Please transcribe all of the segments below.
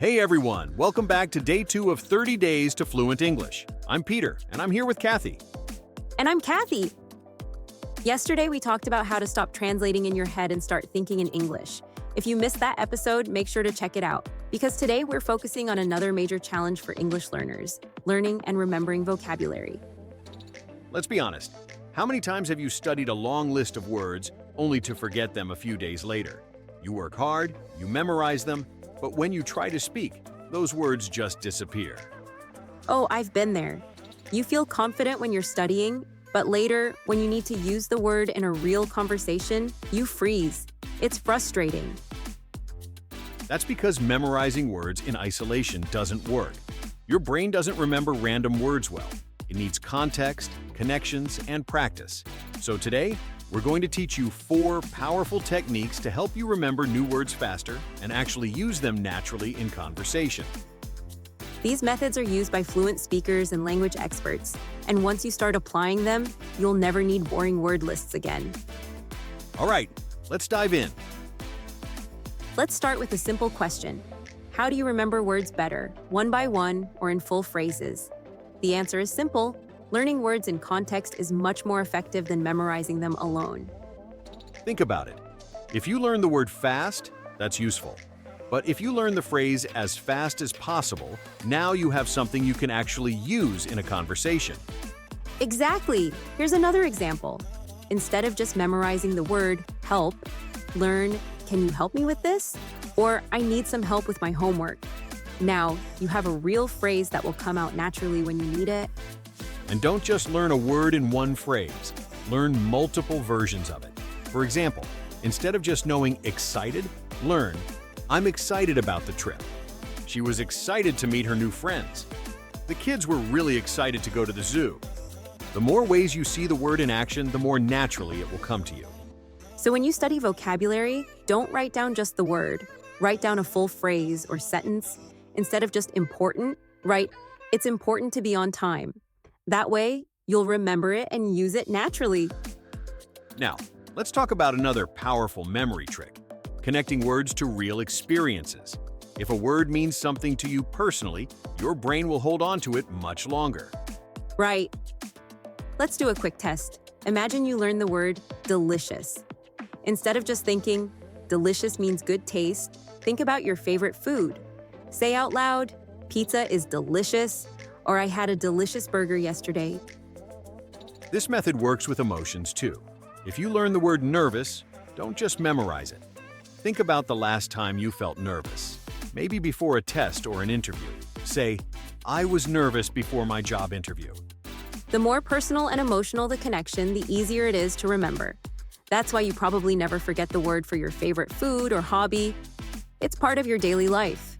Hey everyone, welcome back to day 2 of 30 Days to Fluent English. I'm Peter, and I'm here with Kathy. And I'm Kathy. Yesterday, we talked about how to stop translating in your head and start thinking in English. If you missed that episode, make sure to check it out, because today we're focusing on another major challenge for English learners, learning and remembering vocabulary. Let's be honest, how many times have you studied a long list of words only to forget them a few days later? You work hard, you memorize them, but when you try to speak, those words just disappear. Oh, I've been there. You feel confident when you're studying, but later, when you need to use the word in a real conversation, you freeze. It's frustrating. That's because memorizing words in isolation doesn't work. Your brain doesn't remember random words well. It needs context, connections, and practice. So today, we're going to teach you 4 powerful techniques to help you remember new words faster and actually use them naturally in conversation. These methods are used by fluent speakers and language experts, and once you start applying them, you'll never need boring word lists again. All right, let's dive in. Let's start with a simple question. How do you remember words better, one by one or in full phrases? The answer is simple. Learning words in context is much more effective than memorizing them alone. Think about it. If you learn the word fast, that's useful. But if you learn the phrase as fast as possible, now you have something you can actually use in a conversation. Exactly. Here's another example. Instead of just memorizing the word help, learn, can you help me with this? Or I need some help with my homework. Now, you have a real phrase that will come out naturally when you need it. And don't just learn a word in one phrase. Learn multiple versions of it. For example, instead of just knowing excited, learn, I'm excited about the trip. She was excited to meet her new friends. The kids were really excited to go to the zoo. The more ways you see the word in action, the more naturally it will come to you. So when you study vocabulary, don't write down just the word. Write down a full phrase or sentence. Instead of just important, write, it's important to be on time. That way, you'll remember it and use it naturally. Now, let's talk about another powerful memory trick, connecting words to real experiences. If a word means something to you personally, your brain will hold on to it much longer. Right. Let's do a quick test. Imagine you learn the word delicious. Instead of just thinking, delicious means good taste, think about your favorite food. Say out loud, pizza is delicious, or I had a delicious burger yesterday. This method works with emotions too. If you learn the word nervous, don't just memorize it. Think about the last time you felt nervous, maybe before a test or an interview. Say, I was nervous before my job interview. The more personal and emotional the connection, the easier it is to remember. That's why you probably never forget the word for your favorite food or hobby. It's part of your daily life.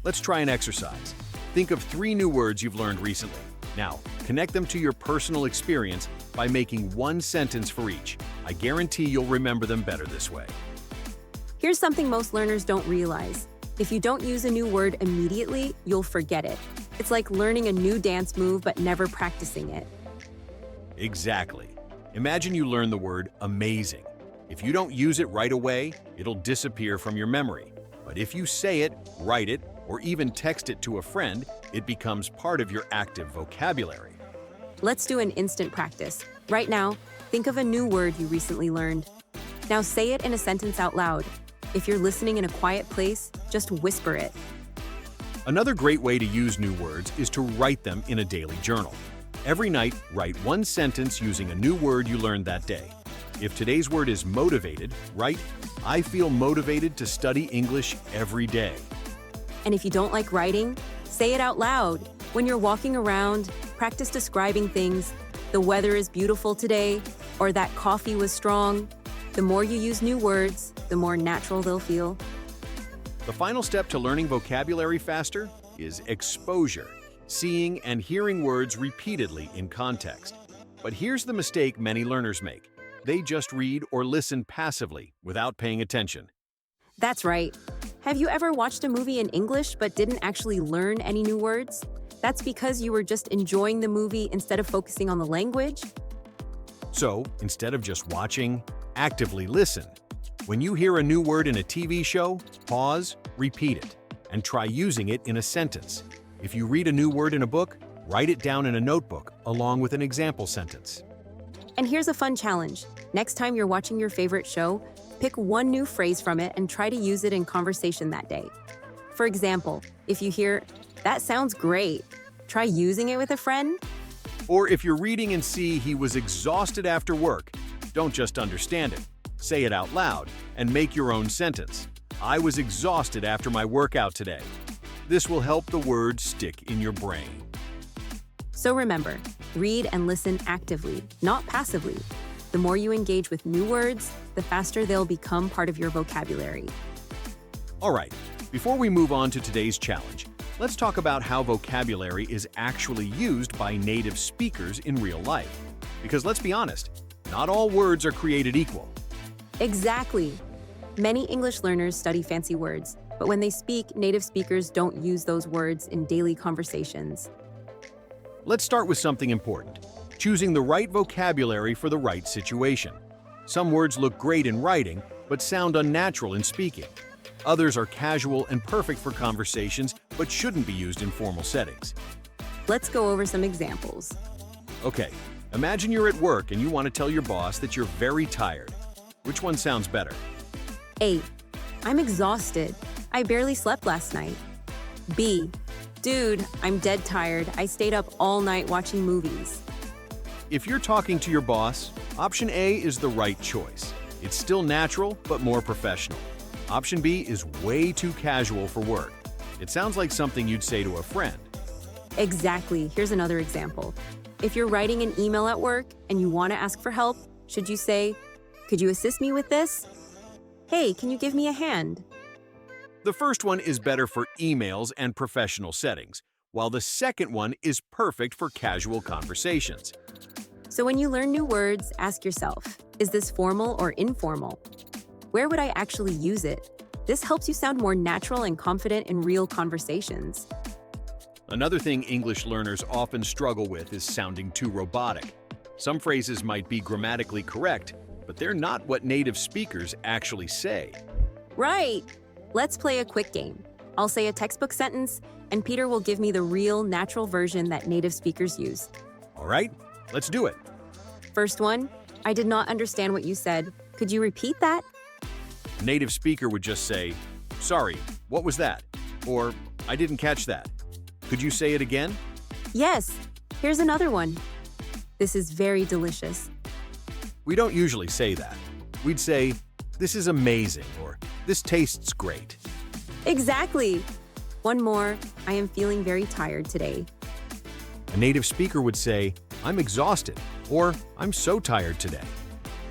Let's try an exercise. Think of 3 new words you've learned recently. Now, connect them to your personal experience by making one sentence for each. I guarantee you'll remember them better this way. Here's something most learners don't realize. If you don't use a new word immediately, you'll forget it. It's like learning a new dance move but never practicing it. Exactly. Imagine you learn the word amazing. If you don't use it right away, it'll disappear from your memory. But if you say it, write it, or even text it to a friend, it becomes part of your active vocabulary. Let's do an instant practice. Right now, think of a new word you recently learned. Now say it in a sentence out loud. If you're listening in a quiet place, just whisper it. Another great way to use new words is to write them in a daily journal. Every night, write one sentence using a new word you learned that day. If today's word is motivated, write, I feel motivated to study English every day. And if you don't like writing, say it out loud. When you're walking around, practice describing things. The weather is beautiful today, or that coffee was strong. The more you use new words, the more natural they'll feel. The final step to learning vocabulary faster is exposure, seeing and hearing words repeatedly in context. But here's the mistake many learners make. They just read or listen passively without paying attention. That's right. Have you ever watched a movie in English but didn't actually learn any new words? That's because you were just enjoying the movie instead of focusing on the language. So, instead of just watching, actively listen. When you hear a new word in a TV show, pause, repeat it. and try using it in a sentence. If you read a new word in a book, write it down in a notebook along with an example sentence. And here's a fun challenge. Next time you're watching your favorite show, pick one new phrase from it and try to use it in conversation that day. For example, if you hear, "That sounds great," try using it with a friend. Or if you're reading and see he was exhausted after work, don't just understand it. Say it out loud and make your own sentence. I was exhausted after my workout today. This will help the word stick in your brain. So remember, read and listen actively, not passively. The more you engage with new words, the faster they'll become part of your vocabulary. All right, before we move on to today's challenge, let's talk about how vocabulary is actually used by native speakers in real life. Because let's be honest, not all words are created equal. Exactly. Many English learners study fancy words, but when they speak, native speakers don't use those words in daily conversations. Let's start with something important: choosing the right vocabulary for the right situation. Some words look great in writing, but sound unnatural in speaking. Others are casual and perfect for conversations, but shouldn't be used in formal settings. Let's go over some examples. Okay, imagine you're at work and you want to tell your boss that you're very tired. Which one sounds better? A. I'm exhausted. I barely slept last night. B. Dude, I'm dead tired. I stayed up all night watching movies. If you're talking to your boss, option A is the right choice. It's still natural, but more professional. Option B is way too casual for work. It sounds like something you'd say to a friend. Exactly. Here's another example. If you're writing an email at work and you want to ask for help, should you say, "Could you assist me with this?" "Hey, can you give me a hand?" The first one is better for emails and professional settings, while the second one is perfect for casual conversations. So when you learn new words, ask yourself, is this formal or informal? Where would I actually use it? This helps you sound more natural and confident in real conversations. Another thing English learners often struggle with is sounding too robotic. Some phrases might be grammatically correct, but they're not what native speakers actually say. Right! Let's play a quick game. I'll say a textbook sentence, and Peter will give me the real, natural version that native speakers use. All right, let's do it. First one, I did not understand what you said. Could you repeat that? A native speaker would just say, "Sorry, what was that?" Or, "I didn't catch that. Could you say it again?" Yes. Here's another one. This is very delicious. We don't usually say that. We'd say, "This is amazing," or "This tastes great." Exactly. One more, I am feeling very tired today. A native speaker would say, "I'm exhausted," or "I'm so tired today."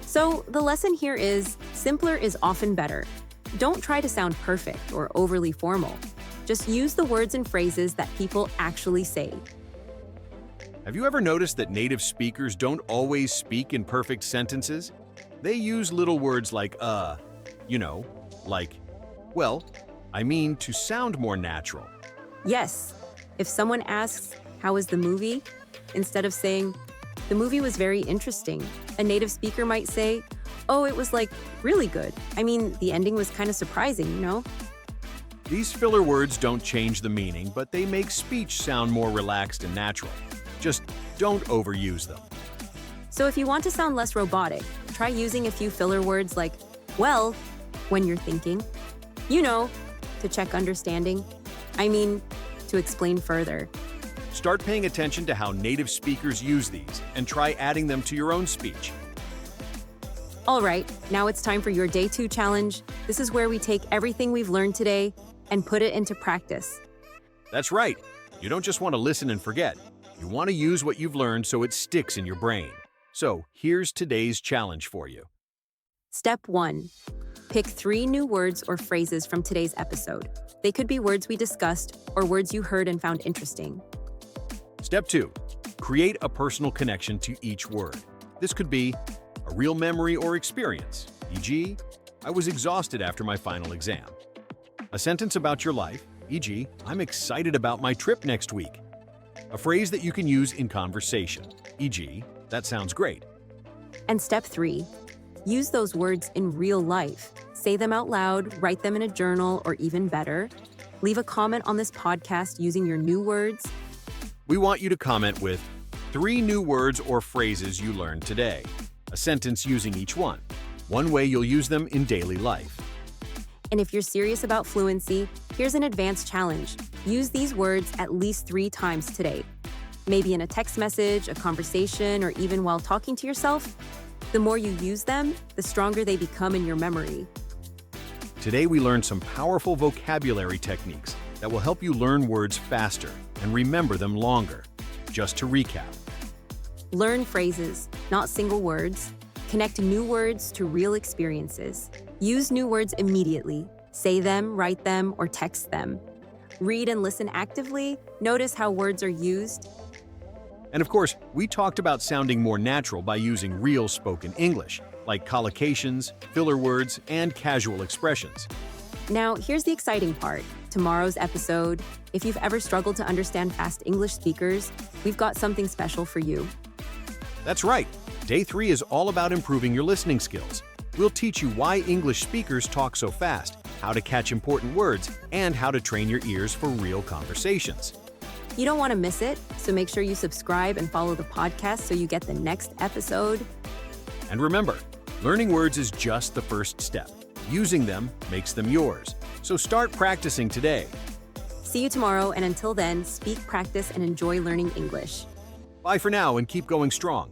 So the lesson here is, simpler is often better. Don't try to sound perfect or overly formal. Just use the words and phrases that people actually say. Have you ever noticed that native speakers don't always speak in perfect sentences? They use little words like like, well, I mean, to sound more natural. Yes. If someone asks, "How was the movie?" instead of saying, "The movie was very interesting," a native speaker might say, "Oh, it was really good. I mean, the ending was kind of surprising, you know?" These filler words don't change the meaning, but they make speech sound more relaxed and natural. Just don't overuse them. So if you want to sound less robotic, try using a few filler words like, "well," when you're thinking. To check understanding. I mean, to explain further. Start paying attention to how native speakers use these and try adding them to your own speech. All right, now it's time for your Day 2 challenge. This is where we take everything we've learned today and put it into practice. That's right. You don't just want to listen and forget. You want to use what you've learned so it sticks in your brain. So here's today's challenge for you. Step 1. Pick 3 new words or phrases from today's episode. They could be words we discussed or words you heard and found interesting. Step 2. Create a personal connection to each word. This could be a real memory or experience, e.g., "I was exhausted after my final exam." A sentence about your life, e.g., "I'm excited about my trip next week." A phrase that you can use in conversation, e.g., "That sounds great." And step 3. Use those words in real life. Say them out loud, write them in a journal, or even better, Leave a comment on this podcast using your new words. We want you to comment with 3 new words or phrases you learned today, a sentence using each one way you'll use them in daily life. And if you're serious about fluency, here's an advanced challenge. Use these words at least 3 times today. Maybe in a text message, a conversation, or even while talking to yourself. The more you use them, the stronger they become in your memory. Today we learned some powerful vocabulary techniques that will help you learn words faster and remember them longer. Just to recap. Learn phrases, not single words. Connect new words to real experiences. Use new words immediately. Say them, write them, or text them. Read and listen actively. Notice how words are used. And of course, we talked about sounding more natural by using real spoken English, like collocations, filler words, and casual expressions. Now, here's the exciting part. Tomorrow's episode, if you've ever struggled to understand fast English speakers, we've got something special for you. That's right. Day 3 is all about improving your listening skills. We'll teach you why English speakers talk so fast, how to catch important words, and how to train your ears for real conversations. You don't want to miss it, so make sure you subscribe and follow the podcast so you get the next episode. And remember, learning words is just the first step. Using them makes them yours. So start practicing today. See you tomorrow, and until then, speak, practice, and enjoy learning English. Bye for now and keep going strong.